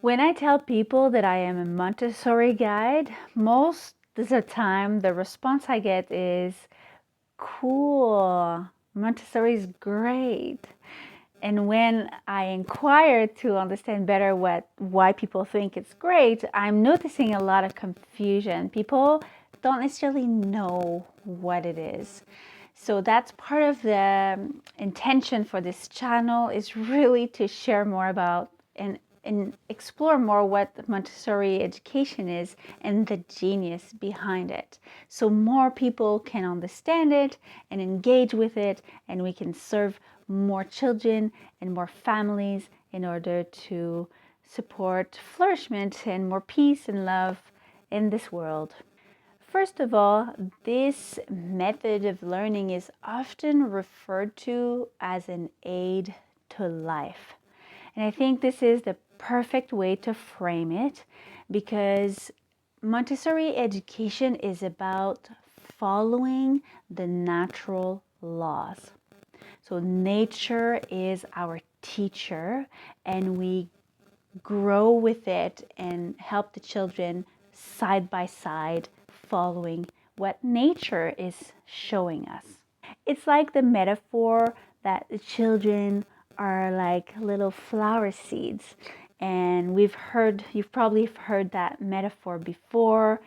When I tell people that I am a Montessori guide, most of the time the response I get is, cool, Montessori is great. And when I inquire to understand better why people think it's great, I'm noticing a lot of confusion. People don't necessarily know what it is. So that's part of the intention for this channel, is really to share more about and explore more what Montessori education is and the genius behind it. So more people can understand it and engage with it, and we can serve more children and more families in order to support flourishment and more peace and love in this world. First of all, this method of learning is often referred to as an aid to life. And I think this is the perfect way to frame it, because Montessori education is about following the natural laws. So nature is our teacher, and we grow with it and help the children side by side, following what nature is showing us. It's like the metaphor that the children are like little flower seeds. And you've probably heard that metaphor before.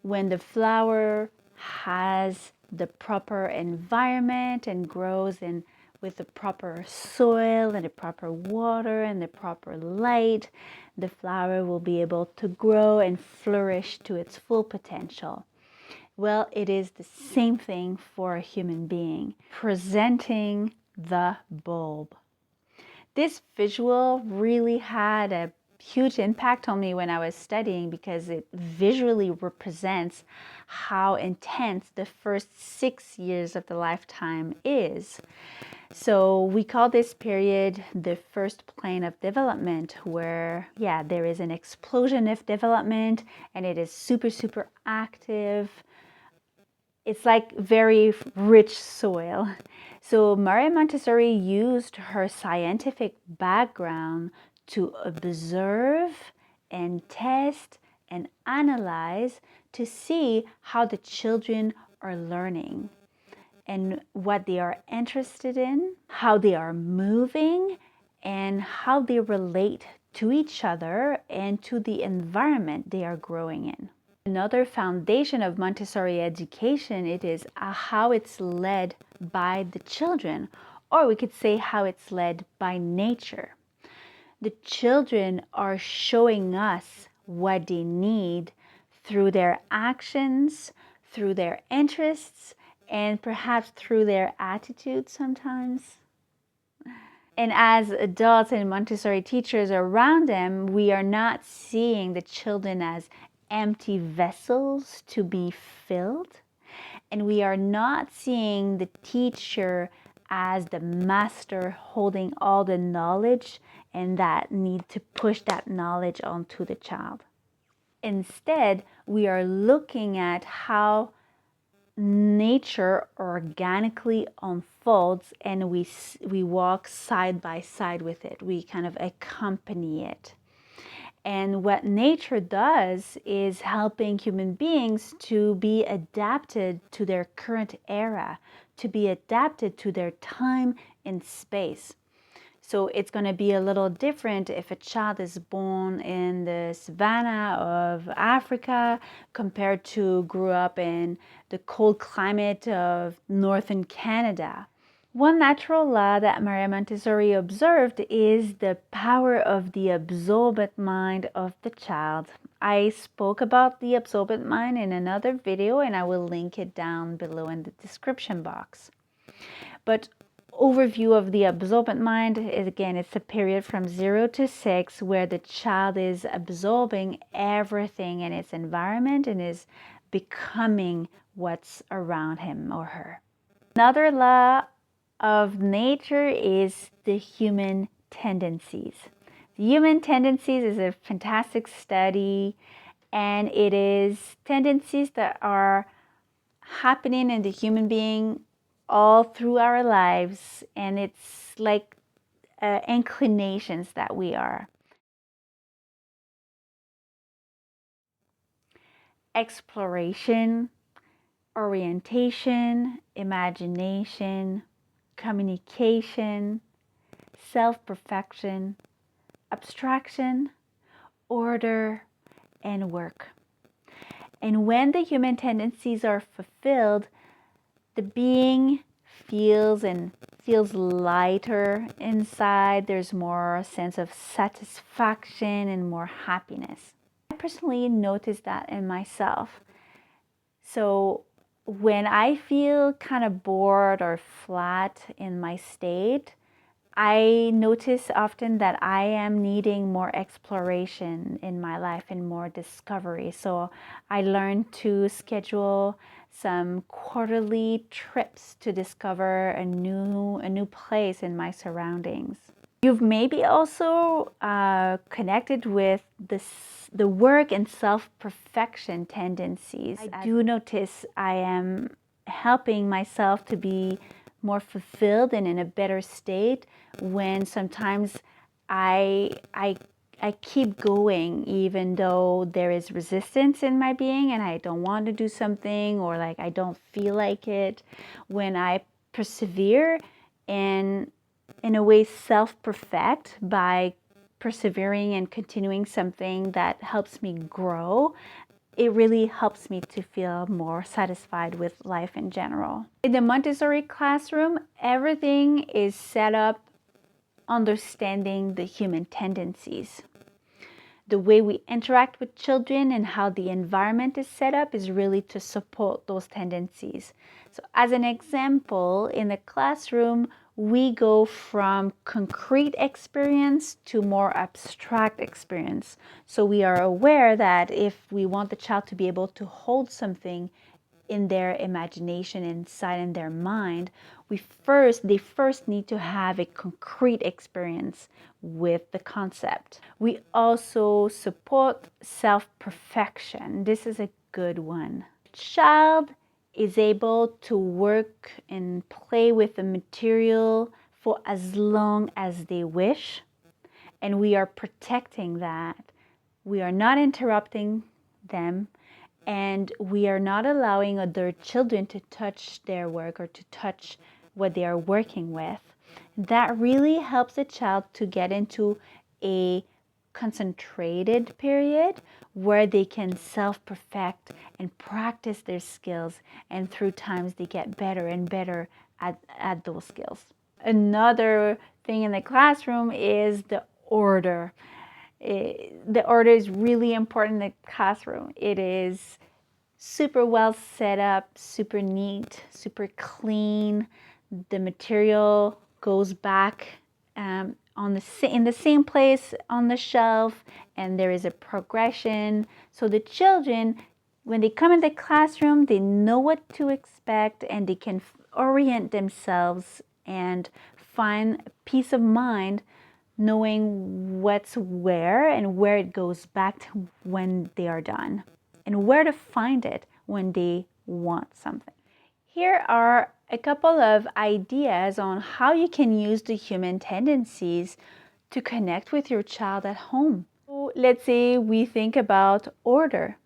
When the flower has the proper environment and grows in with the proper soil and the proper water and the proper light, the flower will be able to grow and flourish to its full potential. Well, it is the same thing for a human being, presenting the bulb. This visual really had a huge impact on me when I was studying, because it visually represents how intense the first 6 years of the lifetime is. So we call this period the first plane of development, where, there is an explosion of development and it is super, super active. It's like very rich soil. So Maria Montessori used her scientific background to observe and test and analyze to see how the children are learning and what they are interested in, how they are moving, and how they relate to each other and to the environment they are growing in. Another foundation of Montessori education, it is how it's led by the children, or we could say how it's led by nature. The children are showing us what they need through their actions, through their interests, and perhaps through their attitudes sometimes. And as adults and Montessori teachers around them, we are not seeing the children as empty vessels to be filled. And we are not seeing the teacher as the master holding all the knowledge and that need to push that knowledge onto the child. Instead, we are looking at how nature organically unfolds, and we walk side by side with it. We kind of accompany it. And what nature does is helping human beings to be adapted to their current era, to be adapted to their time and space. So it's going to be a little different if a child is born in the savannah of Africa compared to grew up in the cold climate of northern Canada. One natural law that Maria Montessori observed is the power of the absorbent mind of the child. I spoke about the absorbent mind in another video, and I will link it down below in the description box. But overview of the absorbent mind is, again, it's a period from 0 to 6 where the child is absorbing everything in its environment and is becoming what's around him or her. Another law of nature is the human tendencies. The human tendencies is a fantastic study, and it is tendencies that are happening in the human being all through our lives, and it's like inclinations that we are. exploration, orientation, imagination, communication, self-perfection, abstraction, order, and work. And when the human tendencies are fulfilled, the being feels lighter inside. There's more sense of satisfaction and more happiness. I personally noticed that in myself. So when I feel kind of bored or flat in my state, I notice often that I am needing more exploration in my life and more discovery. So I learned to schedule some quarterly trips to discover a new place in my surroundings. You've maybe also connected with the work and self-perfection tendencies. I do notice I am helping myself to be more fulfilled and in a better state when sometimes I keep going even though there is resistance in my being and I don't want to do something, or like I don't feel like it. When I persevere and in a way self-perfect by persevering and continuing something that helps me grow, it really helps me to feel more satisfied with life in general. In the Montessori classroom, everything is set up understanding the human tendencies. The way we interact with children and how the environment is set up is really to support those tendencies. So as an example, in the classroom, we go from concrete experience to more abstract experience. So we are aware that if we want the child to be able to hold something in their imagination, inside in their mind, they first need to have a concrete experience with the concept. We also support self-perfection. This is a good one. The child is able to work and play with the material for as long as they wish, and we are protecting that. We are not interrupting them, and we are not allowing other children to touch their work or to touch what they are working with. That really helps a child to get into a concentrated period where they can self-perfect and practice their skills, and through times they get better and better at those skills. Another thing in the classroom is the order. The order is really important in the classroom. It is super well set up, super neat, super clean. The material goes back in the same place on the shelf, and there is a progression. So the children, when they come in the classroom, they know what to expect and they can orient themselves and find peace of mind knowing what's where and where it goes back to when they are done, and where to find it when they want something. Here are a couple of ideas on how you can use the human tendencies to connect with your child at home. So let's say we think about order.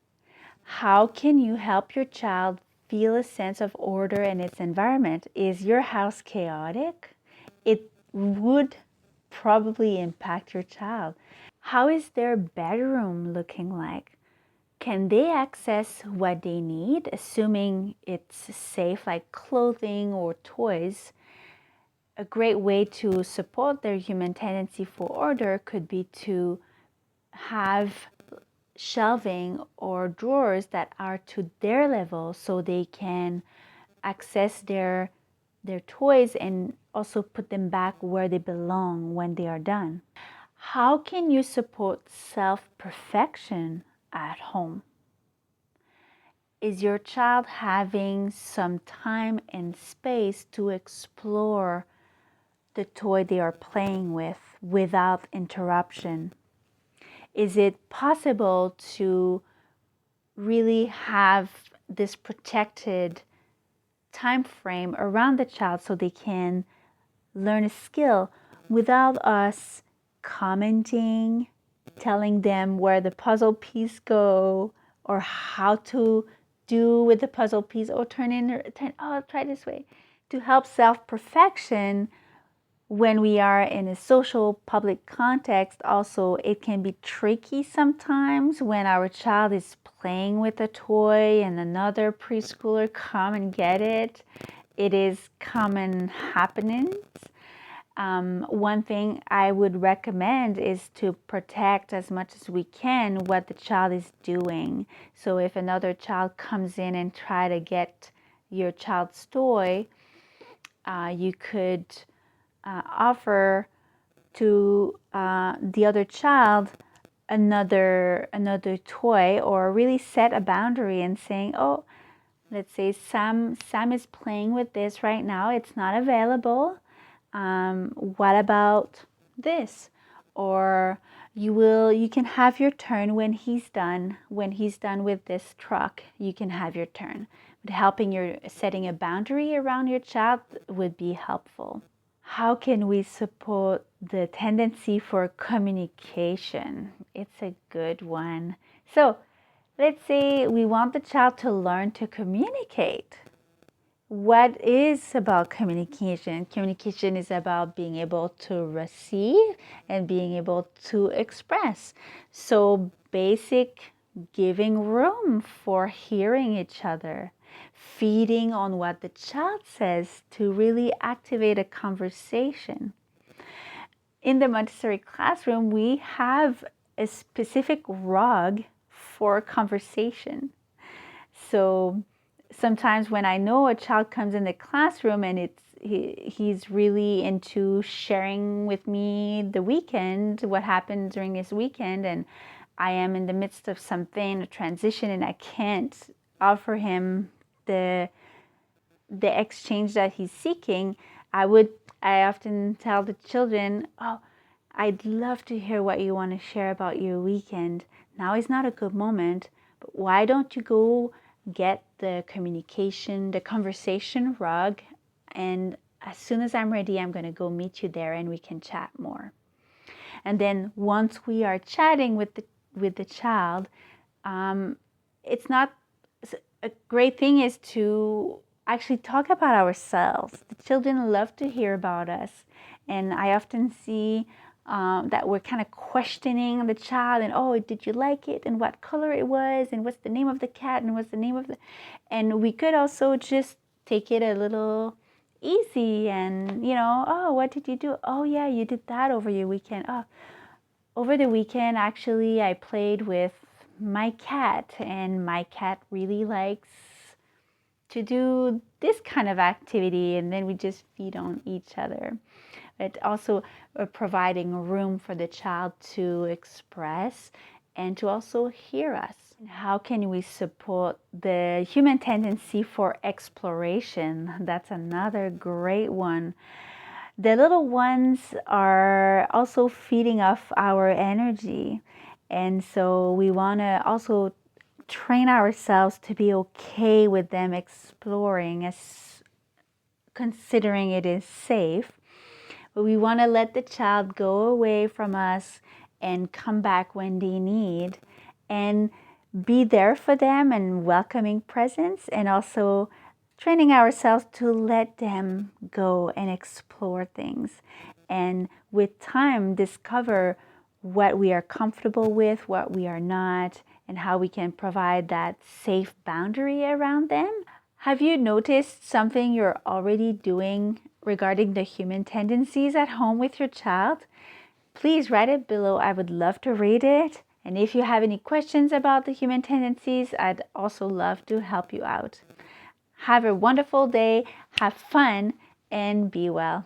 How can you help your child feel a sense of order in its environment? Is your house chaotic? It would probably impact your child. How is their bedroom looking like? Can they access what they need, assuming it's safe, like clothing or toys? A great way to support their human tendency for order could be to have shelving or drawers that are to their level so they can access their toys and also put them back where they belong when they are done. How can you support self-perfection at home? Is your child having some time and space to explore the toy they are playing with without interruption? Is it possible to really have this protected time frame around the child so they can learn a skill without us commenting, telling them where the puzzle piece go, or how to do with the puzzle piece, or try this way. To help self-perfection when we are in a social public context, also it can be tricky sometimes when our child is playing with a toy and another preschooler come and get it. It is common happenings. One thing I would recommend is to protect as much as we can what the child is doing. So if another child comes in and try to get your child's toy, you could offer to the other child another toy, or really set a boundary and saying, oh, let's say Sam is playing with this right now, it's not available. What about this? Or you can have your turn when he's done with this truck. You can have your turn. But setting a boundary around your child would be helpful. How can we support the tendency for communication? It's a good one. So let's say we want the child to learn to communicate. What is about communication? Communication is about being able to receive and being able to express. So basic giving room for hearing each other, feeding on what the child says to really activate a conversation. In the Montessori classroom, we have a specific rug for conversation. So sometimes when I know a child comes in the classroom and he's really into sharing with me the weekend, what happened during this weekend, and I am in the midst of something, a transition, and I can't offer him the exchange that he's seeking, I often tell the children, oh, I'd love to hear what you want to share about your weekend. Now is not a good moment, but why don't you go get the conversation rug, and as soon as I'm ready, I'm going to go meet you there and we can chat more. And then once we are chatting with the child, it's not a great thing is to actually talk about ourselves. The children love to hear about us, and I often see that we're kind of questioning the child, and oh, did you like it, and what color it was, and what's the name of the cat, and what's the name of the, and we could also just take it a little easy, and oh, what did you do? Oh yeah, you did that over your weekend. Oh, over the weekend actually I played with my cat, and my cat really likes to do this kind of activity, and then we just feed on each other. But also providing room for the child to express and to also hear us. And how can we support the human tendency for exploration? That's another great one. The little ones are also feeding off our energy, and so we want to also train ourselves to be okay with them exploring, as considering it is safe. But we want to let the child go away from us and come back when they need, and be there for them and welcoming presence, and also training ourselves to let them go and explore things, and with time discover what we are comfortable with, what we are not, and how we can provide that safe boundary around them. Have you noticed something you're already doing regarding the human tendencies at home with your child? Please write it below. I would love to read it. And if you have any questions about the human tendencies, I'd also love to help you out. Have a wonderful day, have fun, and be well.